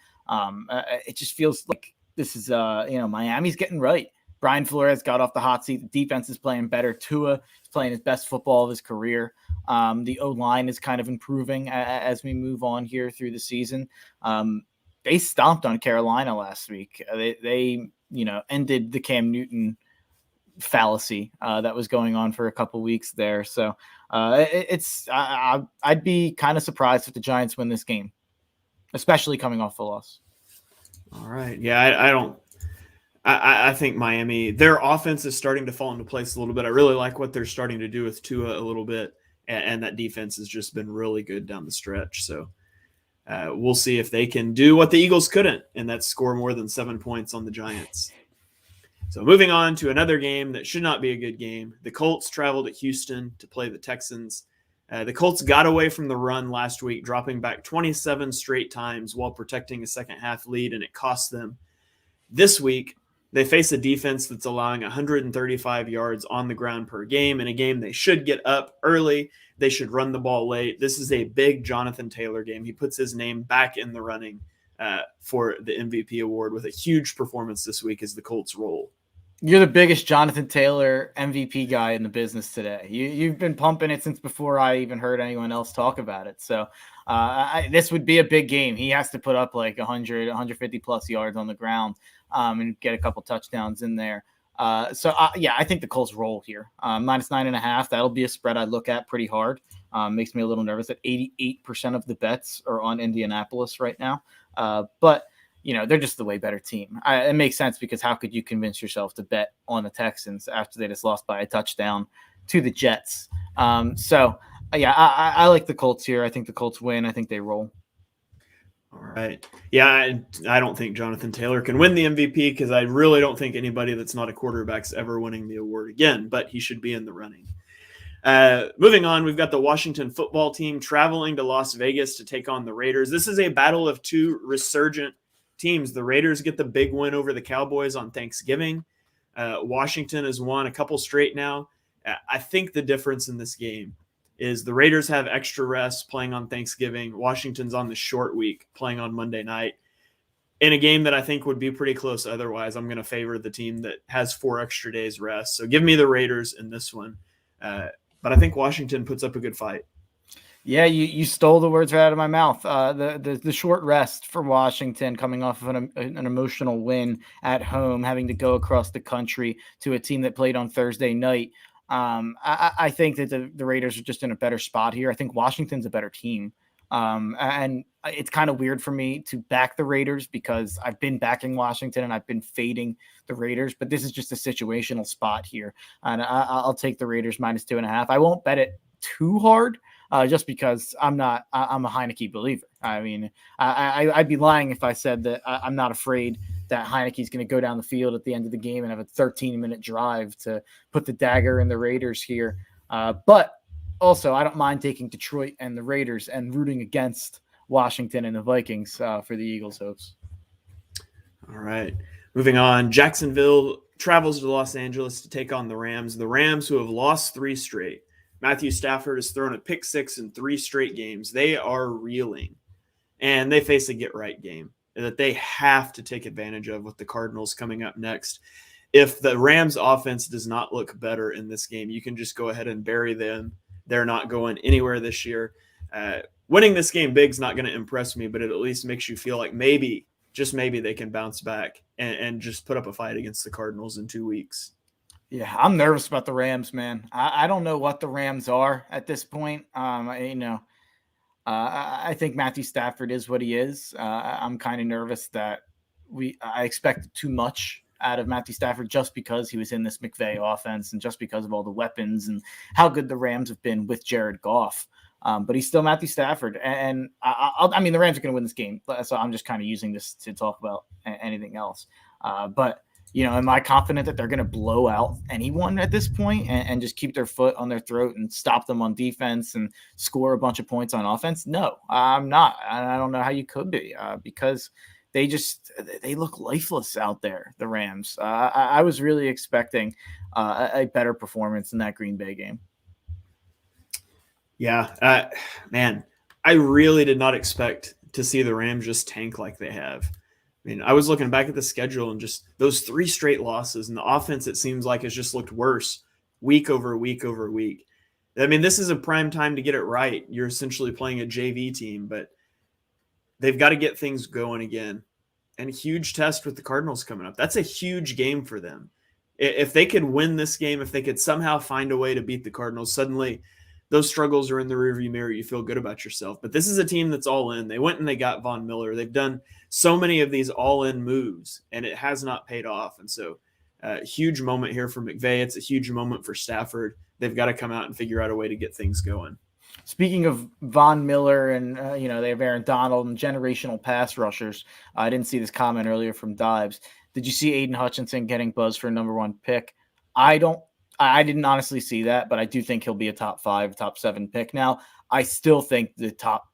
Speaker 2: it just feels like this is, Miami's getting right. Brian Flores got off the hot seat. The defense is playing better. Tua is playing his best football of his career. The O-line is kind of improving as we move on here through the season. They stomped on Carolina last week. They ended the Cam Newton fallacy that was going on for a couple weeks there. So I'd be kind of surprised if the Giants win this game, especially coming off the loss.
Speaker 1: All right. Yeah, I think Miami, their offense is starting to fall into place a little bit. I really like what they're starting to do with Tua a little bit, and that defense has just been really good down the stretch. So we'll see if they can do what the Eagles couldn't, and that's score more than 7 points on the Giants. So moving on to another game that should not be a good game. The Colts traveled to Houston to play the Texans. The Colts got away from the run last week, dropping back 27 straight times while protecting a second-half lead, and it cost them. This week, they face a defense that's allowing 135 yards on the ground per game. In a game they should get up early. They should run the ball late. This is a big Jonathan Taylor game. He puts his name back in the running for the MVP award with a huge performance this week as the Colts roll.
Speaker 2: You're the biggest Jonathan Taylor MVP guy in the business today. You've been pumping it since before I even heard anyone else talk about it. So this would be a big game. He has to put up like 100, 150 plus yards on the ground and get a couple touchdowns in there. I think the Colts roll here. -9.5. That'll be a spread I look at pretty hard. Makes me a little nervous that 88% of the bets are on Indianapolis right now. But they're just the way better team. It makes sense because how could you convince yourself to bet on the Texans after they just lost by a touchdown to the Jets? I like the Colts here. I think the Colts win. I think they roll.
Speaker 1: All right. Yeah, I don't think Jonathan Taylor can win the MVP because I really don't think anybody that's not a quarterback's ever winning the award again, but he should be in the running. Moving on, we've got the Washington football team traveling to Las Vegas to take on the Raiders. This is a battle of two resurgent teams. The Raiders get the big win over the Cowboys on Thanksgiving. Washington has won a couple straight now. I think the difference in this game is the Raiders have extra rest playing on Thanksgiving. Washington's on the short week playing on Monday night. In a game that I think would be pretty close otherwise, I'm going to favor the team that has 4 extra days rest. So give me the Raiders in this one. But I think Washington puts up a good fight.
Speaker 2: Yeah, you stole the words right out of my mouth. The short rest for Washington, coming off of an emotional win at home, having to go across the country to a team that played on Thursday night. I think that the Raiders are just in a better spot here. I think Washington's a better team. And it's kind of weird for me to back the Raiders because I've been backing Washington and I've been fading the Raiders, but this is just a situational spot here. And I'll take the Raiders -2.5. I won't bet it too hard. Just because I'm a Heineke believer. I mean, I'd be lying if I said that I'm not afraid that Heineke's going to go down the field at the end of the game and have a 13-minute drive to put the dagger in the Raiders here. But also, I don't mind taking Detroit and the Raiders and rooting against Washington and the Vikings for the Eagles' hopes.
Speaker 1: All right. Moving on, Jacksonville travels to Los Angeles to take on the Rams. The Rams, who have lost 3 straight. Matthew Stafford has thrown a pick 6 in 3 straight games. They are reeling, and they face a get-right game that they have to take advantage of with the Cardinals coming up next. If the Rams offense does not look better in this game, you can just go ahead and bury them. They're not going anywhere this year. Winning this game big is not going to impress me, but it at least makes you feel like maybe, just maybe, they can bounce back and just put up a fight against the Cardinals in 2 weeks.
Speaker 2: Yeah, I'm nervous about the Rams, man. I don't know what the Rams are at this point. I think Matthew Stafford is what he is. I'm kind of nervous that I expect too much out of Matthew Stafford just because he was in this McVay offense and just because of all the weapons and how good the Rams have been with Jared Goff. But he's still Matthew Stafford. And I mean, the Rams are going to win this game. So I'm just kind of using this to talk about anything else. But am I confident that they're going to blow out anyone at this point and just keep their foot on their throat and stop them on defense and score a bunch of points on offense? No, I'm not. I don't know how you could be because they look lifeless out there, the Rams. I was really expecting a better performance in that Green Bay game.
Speaker 1: Yeah, man, I really did not expect to see the Rams just tank like they have. I mean, I was looking back at the schedule and just those 3 straight losses, and the offense, it seems like, has just looked worse week over week over week. I mean, this is a prime time to get it right. You're essentially playing a JV team, but they've got to get things going again. And a huge test with the Cardinals coming up. That's a huge game for them. If they could win this game, if they could somehow find a way to beat the Cardinals, suddenly those struggles are in the rearview mirror. You feel good about yourself. But this is a team that's all in. They went and they got Von Miller. They've done so many of these all-in moves, and it has not paid off. And so huge moment here for McVay. It's a huge moment for Stafford. They've got to come out and figure out a way to get things going.
Speaker 2: Speaking of Von Miller and, they have Aaron Donald and generational pass rushers. I didn't see this comment earlier from Dives. Did you see Aiden Hutchinson getting buzzed for a number 1 pick? I didn't honestly see that, but I do think he'll be a top 5, top 7 pick. Now, I still think the top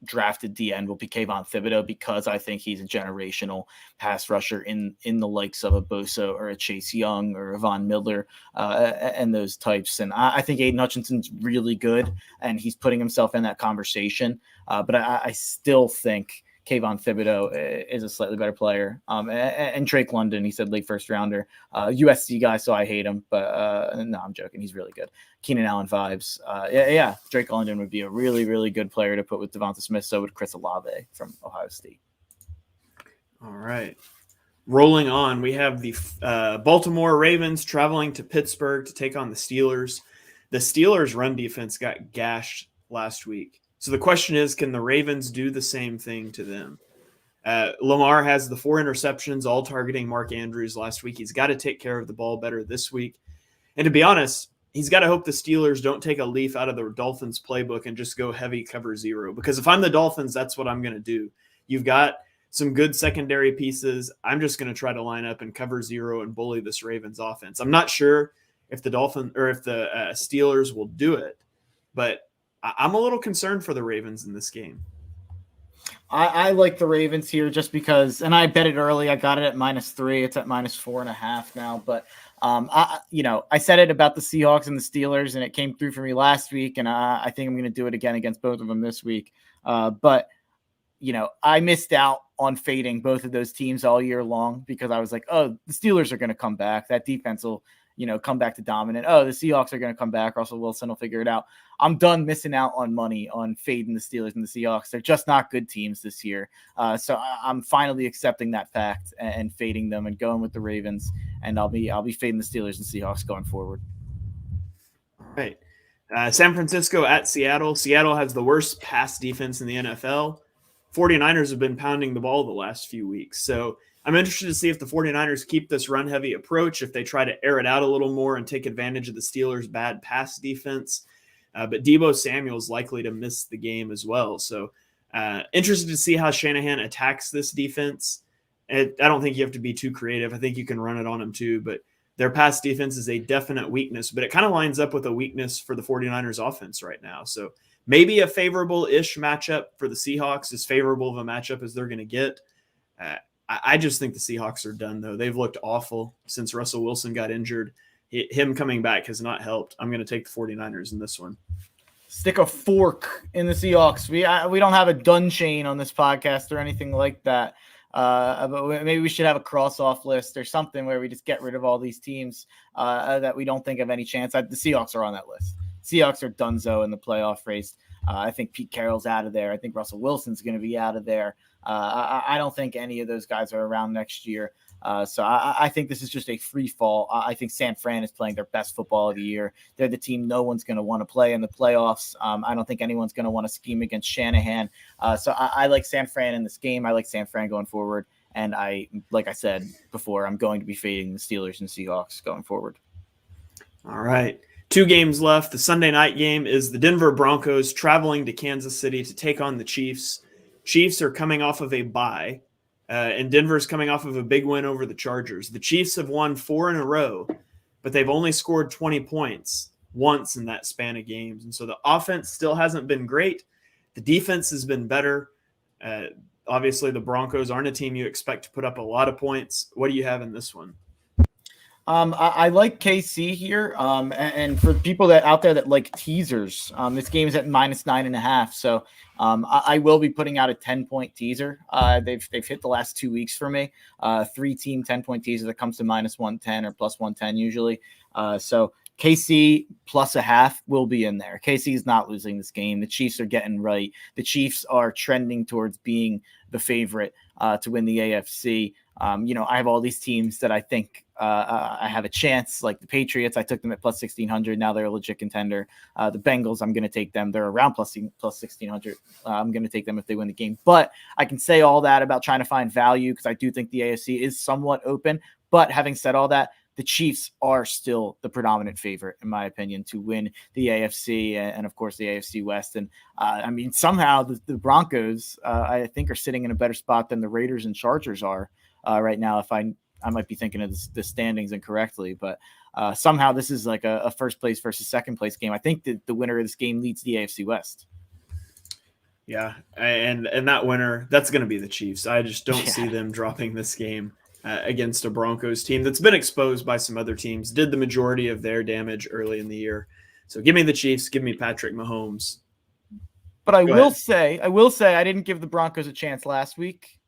Speaker 2: drafted DN will be Kayvon Thibodeau because I think he's a generational pass rusher in the likes of a Bosa or a Chase Young or a Von Miller and those types. And I think Aiden Hutchinson's really good, and he's putting himself in that conversation. But I still think Kayvon Thibodeau is a slightly better player. And Drake London, he said late first rounder, USC guy, so I hate him. But no, I'm joking. He's really good. Keenan Allen vibes. Yeah. Drake London would be a really, really good player to put with Devonta Smith. So would Chris Olave from Ohio State.
Speaker 1: All right. Rolling on, we have the Baltimore Ravens traveling to Pittsburgh to take on the Steelers. The Steelers' run defense got gashed last week. So the question is, can the Ravens do the same thing to them? Lamar has the 4 interceptions, all targeting Mark Andrews last week. He's got to take care of the ball better this week. And to be honest, he's got to hope the Steelers don't take a leaf out of the Dolphins playbook and just go heavy cover 0. Because if I'm the Dolphins, that's what I'm going to do. You've got some good secondary pieces. I'm just going to try to line up and cover 0 and bully this Ravens offense. I'm not sure if the Steelers will do it, but I'm a little concerned for the Ravens in this game.
Speaker 2: I like the Ravens here just because, and I bet it early. I got it at -3. It's at -4.5 now. But I said it about the Seahawks and the Steelers, and it came through for me last week. And I think I'm going to do it again against both of them this week. But I missed out on fading both of those teams all year long because I was like, oh, the Steelers are going to come back. That defense will come back to dominant. Oh, the Seahawks are going to come back. Russell Wilson will figure it out. I'm done missing out on money on fading the Steelers and the Seahawks. They're just not good teams this year. So I'm finally accepting that fact and fading them and going with the Ravens. And I'll be fading the Steelers and Seahawks going forward.
Speaker 1: All right. San Francisco at Seattle. Seattle has the worst pass defense in the NFL. 49ers have been pounding the ball the last few weeks. So I'm interested to see if the 49ers keep this run-heavy approach, if they try to air it out a little more and take advantage of the Steelers' bad pass defense. But Deebo Samuel is likely to miss the game as well. So interested to see how Shanahan attacks this defense. I don't think you have to be too creative. I think you can run it on them too. But their pass defense is a definite weakness. But it kind of lines up with a weakness for the 49ers offense right now. So maybe a favorable-ish matchup for the Seahawks, as favorable of a matchup as they're going to get. I just think the Seahawks are done, though. They've looked awful since Russell Wilson got injured. Him coming back has not helped. I'm going to take the 49ers in this one.
Speaker 2: Stick a fork in the Seahawks. We don't have a done chain on this podcast or anything like that. But maybe we should have a cross-off list or something where we just get rid of all these teams that we don't think have any chance. The Seahawks are on that list. Seahawks are donezo in the playoff race. I think Pete Carroll's out of there. I think Russell Wilson's going to be out of there. I don't think any of those guys are around next year. So I think this is just a free fall. I think San Fran is playing their best football of the year. They're the team no one's going to want to play in the playoffs. I don't think anyone's going to want to scheme against Shanahan. So I like San Fran in this game. I like San Fran going forward. And like I said before, I'm going to be fading the Steelers and Seahawks going forward.
Speaker 1: All right. 2 games left. The Sunday night game is the Denver Broncos traveling to Kansas City to take on the Chiefs. Chiefs are coming off of a bye, and Denver's coming off of a big win over the Chargers. The Chiefs have won 4 in a row, but they've only scored 20 points once in that span of games. And so the offense still hasn't been great. The defense has been better. Obviously, the Broncos aren't a team you expect to put up a lot of points. What do you have in this one?
Speaker 2: I like KC here. And for people that out there that like teasers, this game is at -9.5. So I will be putting out a 10-point teaser. They've hit the last 2 weeks for me. 3-team 10-point teaser that comes to -110 or +110 usually. So KC +0.5 will be in there. KC is not losing this game. The Chiefs are getting right. The Chiefs are trending towards being the favorite to win the AFC. I have all these teams that I think I have a chance, like the Patriots. I took them at +1,600. Now they're a legit contender. The Bengals, I'm going to take them. They're around +1,600. I'm going to take them if they win the game. But I can say all that about trying to find value because I do think the AFC is somewhat open. But having said all that, the Chiefs are still the predominant favorite, in my opinion, to win the AFC and of course, the AFC West. And somehow the Broncos, I think, are sitting in a better spot than the Raiders and Chargers are right now. If I might be thinking of the standings incorrectly, but somehow this is like a first place versus second place game. I think that the winner of this game leads the AFC West.
Speaker 1: Yeah, and that winner, that's going to be the Chiefs. I just don't see them dropping this game against a Broncos team that's been exposed by some other teams, did the majority of their damage early in the year. So give me the Chiefs, give me Patrick Mahomes.
Speaker 2: But I will say I didn't give the Broncos a chance last week.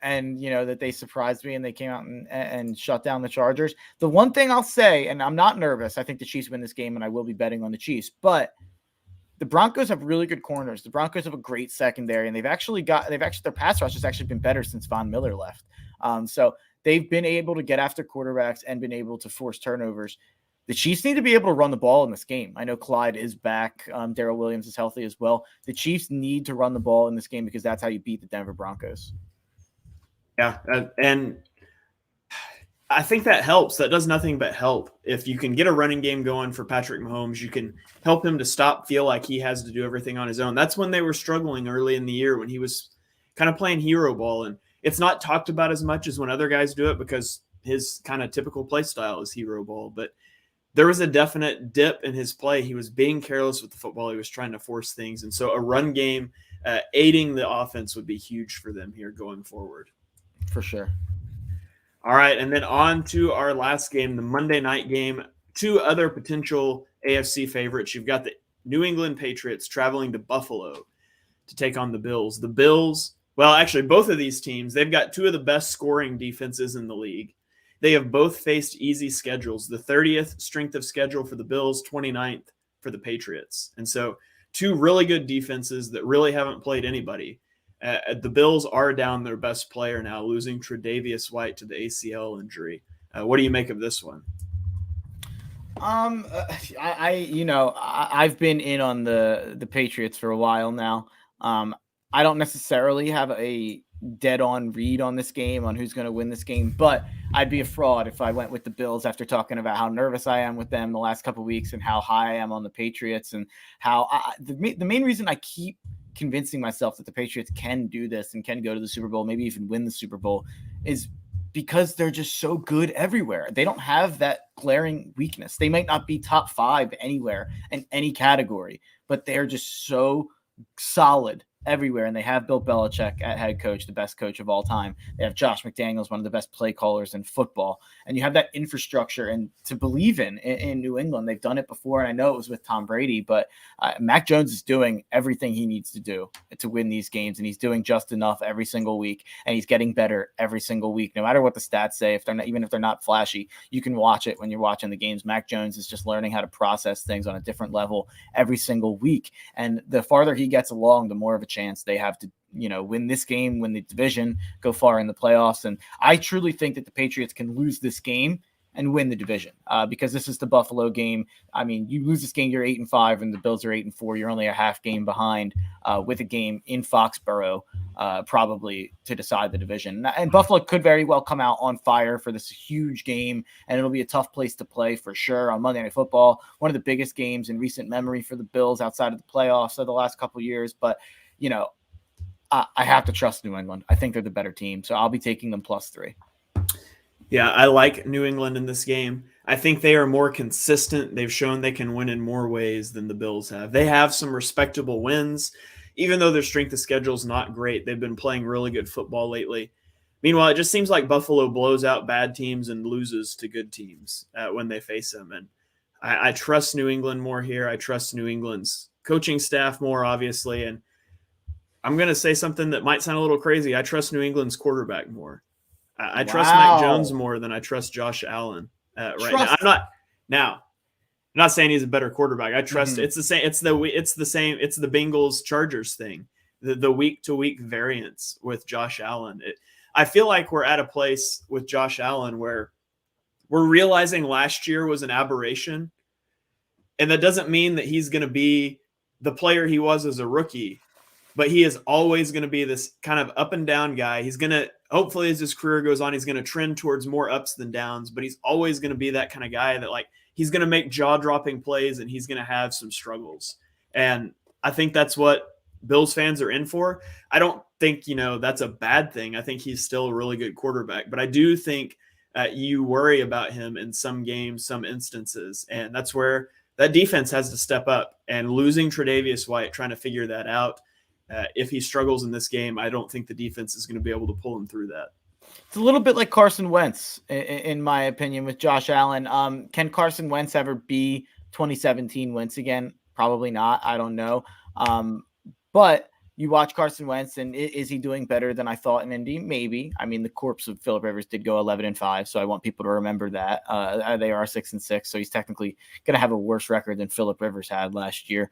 Speaker 2: And, that they surprised me and they came out and shut down the Chargers. The one thing I'll say, and I'm not nervous, I think the Chiefs win this game and I will be betting on the Chiefs, but the Broncos have really good corners. The Broncos have a great secondary and their pass rush has actually been better since Von Miller left. So they've been able to get after quarterbacks and been able to force turnovers. The Chiefs need to be able to run the ball in this game. I know Clyde is back. Darrell Williams is healthy as well. The Chiefs need to run the ball in this game because that's how you beat the Denver Broncos.
Speaker 1: Yeah, and I think that helps. That does nothing but help. If you can get a running game going for Patrick Mahomes, you can help him to feel like he has to do everything on his own. That's when they were struggling early in the year when he was kind of playing hero ball. And it's not talked about as much as when other guys do it because his kind of typical play style is hero ball. But there was a definite dip in his play. He was being careless with the football. He was trying to force things. And so a run game aiding the offense would be huge for them here going forward.
Speaker 2: For sure.
Speaker 1: All right, and then on to our last game, the Monday night game. 2 other potential AFC favorites. You've got the New England Patriots traveling to Buffalo to take on the Bills. The Bills, well, actually, both of these teams, they've got 2 of the best scoring defenses in the league. they have both faced easy schedules. The 30th strength of schedule for the Bills, 29th for the Patriots. And so two really good defenses that really haven't played anybody. The Bills are down their best player now, losing Tre'Davious White to the ACL injury. What do you make of this one?
Speaker 2: I've been in on the Patriots for a while now. I don't necessarily have a dead-on read on this game, on who's going to win this game, but I'd be a fraud if I went with the Bills after talking about how nervous I am with them the last couple of weeks and how high I am on the Patriots, and how the main reason I keep convincing myself that the Patriots can do this and can go to the Super Bowl, maybe even win the Super Bowl, is because they're just so good everywhere. They don't have that glaring weakness. They might not be top 5 anywhere in any category, but they're just so solid everywhere. And they have Bill Belichick at head coach, the best coach of all time. They have Josh McDaniels, one of the best play callers in football. And you have that infrastructure and to believe in New England. They've done it before. And I know it was with Tom Brady, but Mac Jones is doing everything he needs to do to win these games. And he's doing just enough every single week. And he's getting better every single week, no matter what the stats say. Even if they're not flashy, you can watch it when you're watching the games. Mac Jones is just learning how to process things on a different level every single week. And the farther he gets along, the more of a chance they have to, win this game, win the division, go far in the playoffs. And I truly think that the Patriots can lose this game and win the division because this is the Buffalo game. I mean, you lose this game, you're 8-5, and the Bills are 8-4. You're only a half game behind with a game in Foxborough, probably to decide the division. And Buffalo could very well come out on fire for this huge game, and it'll be a tough place to play for sure on Monday Night Football. One of the biggest games in recent memory for the Bills outside of the playoffs of the last couple of years. But I have to trust New England. I think they're the better team, so I'll be taking them +3.
Speaker 1: Yeah, I like New England in this game. I think they are more consistent. They've shown they can win in more ways than the Bills have. They have some respectable wins, even though their strength of schedule is not great. They've been playing really good football lately. Meanwhile, it just seems like Buffalo blows out bad teams and loses to good teams when they face them. And I trust New England more here. I trust New England's coaching staff more, obviously. And I'm going to say something that might sound a little crazy. I trust New England's quarterback more. I trust Mac Jones more than I trust Josh Allen right now. I'm not saying he's a better quarterback. I trust it's the same. It's the Bengals Chargers thing, the week to week variance with Josh Allen. I feel like we're at a place with Josh Allen where we're realizing last year was an aberration, and that doesn't mean that he's going to be the player he was as a rookie. But he is always going to be this kind of up and down guy. He's going to, hopefully as his career goes on, he's going to trend towards more ups than downs, but he's always going to be that kind of guy that he's going to make jaw-dropping plays and he's going to have some struggles. And I think that's what Bills fans are in for. I don't think, that's a bad thing. I think he's still a really good quarterback, but I do think you worry about him in some games, some instances. And that's where that defense has to step up, and losing Tre'Davious White, trying to figure that out. If he struggles in this game, I don't think the defense is going to be able to pull him through that.
Speaker 2: It's a little bit like Carson Wentz, in my opinion, with Josh Allen. Can Carson Wentz ever be 2017 Wentz again? Probably not. I don't know. But you watch Carson Wentz, and is he doing better than I thought in Indy? Maybe. I mean, the corpse of Phillip Rivers did go 11-5, so I want people to remember that. They are 6-6, so he's technically going to have a worse record than Phillip Rivers had last year.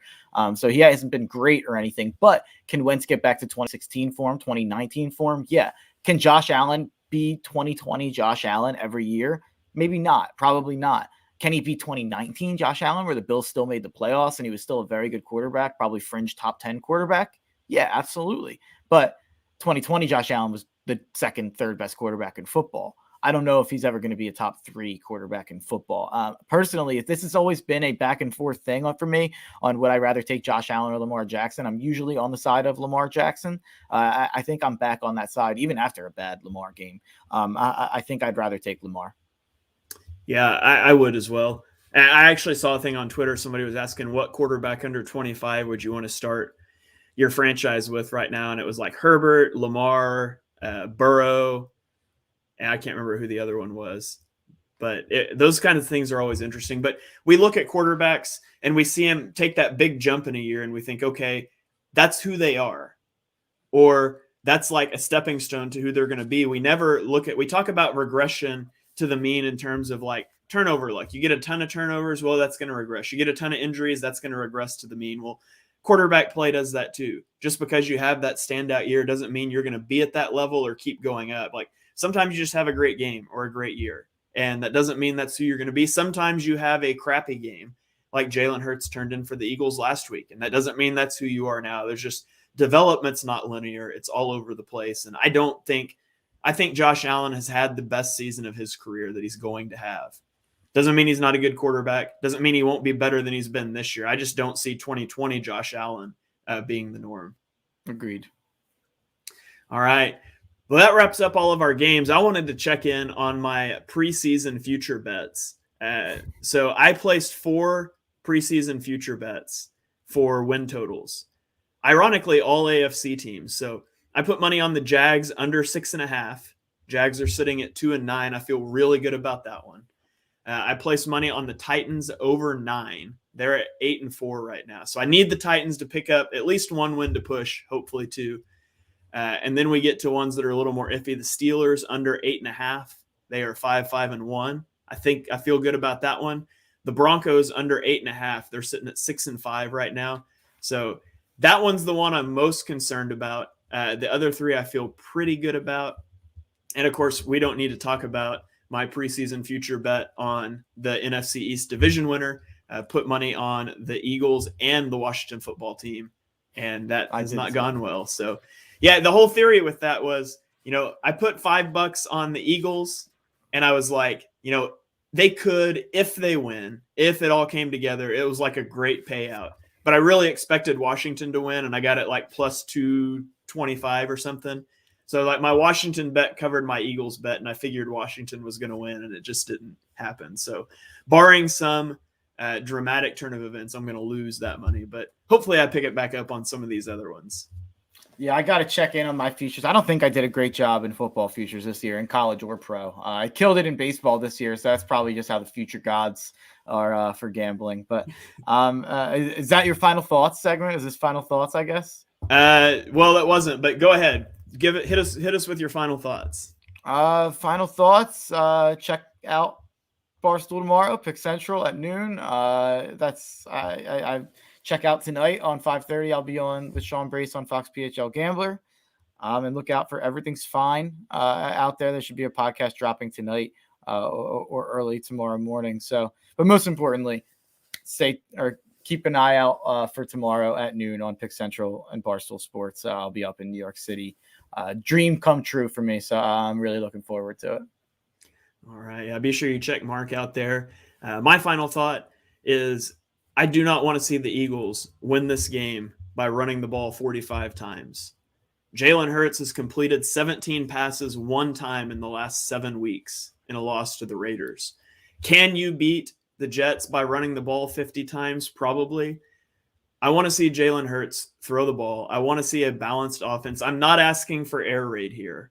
Speaker 2: So he hasn't been great or anything, but can Wentz get back to 2016 form, 2019 form? Yeah. Can Josh Allen be 2020 Josh Allen every year? Maybe not. Probably not. Can he be 2019 Josh Allen, where the Bills still made the playoffs and he was still a very good quarterback, probably fringe top 10 quarterback? Yeah, absolutely. But 2020 Josh Allen was the second, third best quarterback in football. I don't know if he's ever going to be a top 3 quarterback in football. Personally, if this has always been a back and forth thing for me on would I rather take Josh Allen or Lamar Jackson, I'm usually on the side of Lamar Jackson. I think I'm back on that side, even after a bad Lamar game. I think I'd rather take Lamar.
Speaker 1: Yeah, I would as well. And I actually saw a thing on Twitter. Somebody was asking what quarterback under 25 would you want to start your franchise with right now, and it was like Herbert, Lamar, Burrow, and I can't remember who the other one was. But those kind of things are always interesting. But we look at quarterbacks and we see them take that big jump in a year, and we think, okay, that's who they are, or that's like a stepping stone to who they're going to be. We never we talk about regression to the mean in terms of like turnover luck. You get a ton of turnovers, well, that's going to regress. You get a ton of injuries, that's going to regress to the mean. Well, quarterback play does that too. Just because you have that standout year doesn't mean you're going to be at that level or keep going up. Like sometimes you just have a great game or a great year, and that doesn't mean that's who you're going to be. Sometimes you have a crappy game like Jalen Hurts turned in for the Eagles last week, and that doesn't mean that's who you are now. There's just development's not linear. It's all over the place. And I think Josh Allen has had the best season of his career that he's going to have. Doesn't mean he's not a good quarterback. Doesn't mean he won't be better than he's been this year. I just don't see 2020 Josh Allen being the norm.
Speaker 2: Agreed.
Speaker 1: All right. Well, that wraps up all of our games. I wanted to check in on my preseason future bets. So I placed 4 preseason future bets for win totals. Ironically, all AFC teams. So I put money on the Jags under 6.5. Jags are sitting at 2-9. I feel really good about that one. I placed money on the Titans over 9. They're at 8-4 right now. So I need the Titans to pick up at least 1 win to push, hopefully 2. And then we get to ones that are a little more iffy. The Steelers under 8.5. They are 5-1. I feel good about that one. The Broncos under 8.5. They're sitting at 6-5 right now. So that one's the one I'm most concerned about. The other 3 I feel pretty good about. And of course, we don't need to talk about my preseason future bet on the NFC East division winner. Put money on the Eagles and the Washington football team, and that has not gone well. So, yeah, the whole theory with that was, I put $5 on the Eagles, and I was like, they could, if they win, if it all came together, it was like a great payout. But I really expected Washington to win, and I got it like plus 225 or something. So like my Washington bet covered my Eagles bet, and I figured Washington was going to win, and it just didn't happen. So barring some dramatic turn of events, I'm going to lose that money. But hopefully I pick it back up on some of these other ones.
Speaker 2: Yeah, I got to check in on my futures. I don't think I did a great job in football futures this year, in college or pro. I killed it in baseball this year, so that's probably just how the future gods are for gambling. But is that your final thoughts segment? Is this final thoughts, I guess?
Speaker 1: Well, it wasn't, but go ahead. Hit us with your final thoughts.
Speaker 2: Final thoughts. Check out Barstool tomorrow, Pick Central at noon. That's I check out tonight on 5:30. I'll be on with Sean Brace on Fox PHL Gambler. And look out for Everything's Fine out there. There should be a podcast dropping tonight or early tomorrow morning. So, but most importantly, keep an eye out for tomorrow at noon on Pick Central and Barstool Sports. I'll be up in New York City. Dream come true for me. So I'm really looking forward to it.
Speaker 1: All right. Yeah, be sure you check Mark out there. My final thought is I do not want to see the Eagles win this game by running the ball 45 times. Jalen Hurts has completed 17 passes 1 time in the last 7 weeks in a loss to the Raiders. Can you beat the Jets by running the ball 50 times? Probably. I want to see Jalen Hurts throw the ball. I want to see a balanced offense. I'm not asking for air raid here,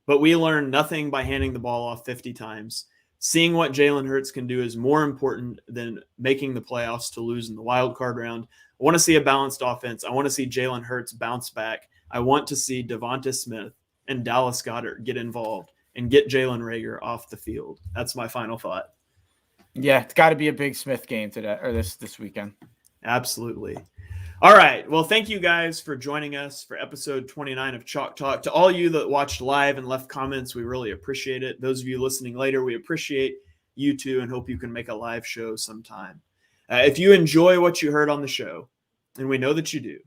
Speaker 1: but we learn nothing by handing the ball off 50 times. Seeing what Jalen Hurts can do is more important than making the playoffs to lose in the wild card round. I want to see a balanced offense. I want to see Jalen Hurts bounce back. I want to see Devonta Smith and Dallas Goedert get involved and get Jalen Reagor off the field. That's my final thought.
Speaker 2: Yeah, it's got to be a big Smith game today or this weekend.
Speaker 1: Absolutely. All right. Well, thank you guys for joining us for episode 29 of Chalk Talk. To all you that watched live and left comments, we really appreciate it. Those of you listening later, we appreciate you too and hope you can make a live show sometime. If you enjoy what you heard on the show, and we know that you do,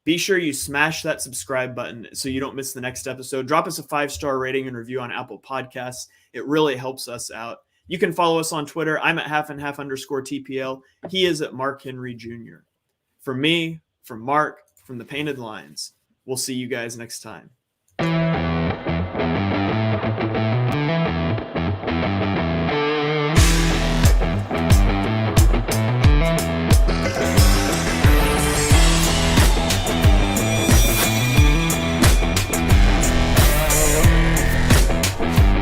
Speaker 1: be sure you smash that subscribe button so you don't miss the next episode. Drop us a 5-star rating and review on Apple Podcasts. It really helps us out. You can follow us on Twitter. I'm at @halfandhalf_TPL. He is at Mark Henry Jr. From me, from Mark, from the Painted Lines, we'll see you guys next time.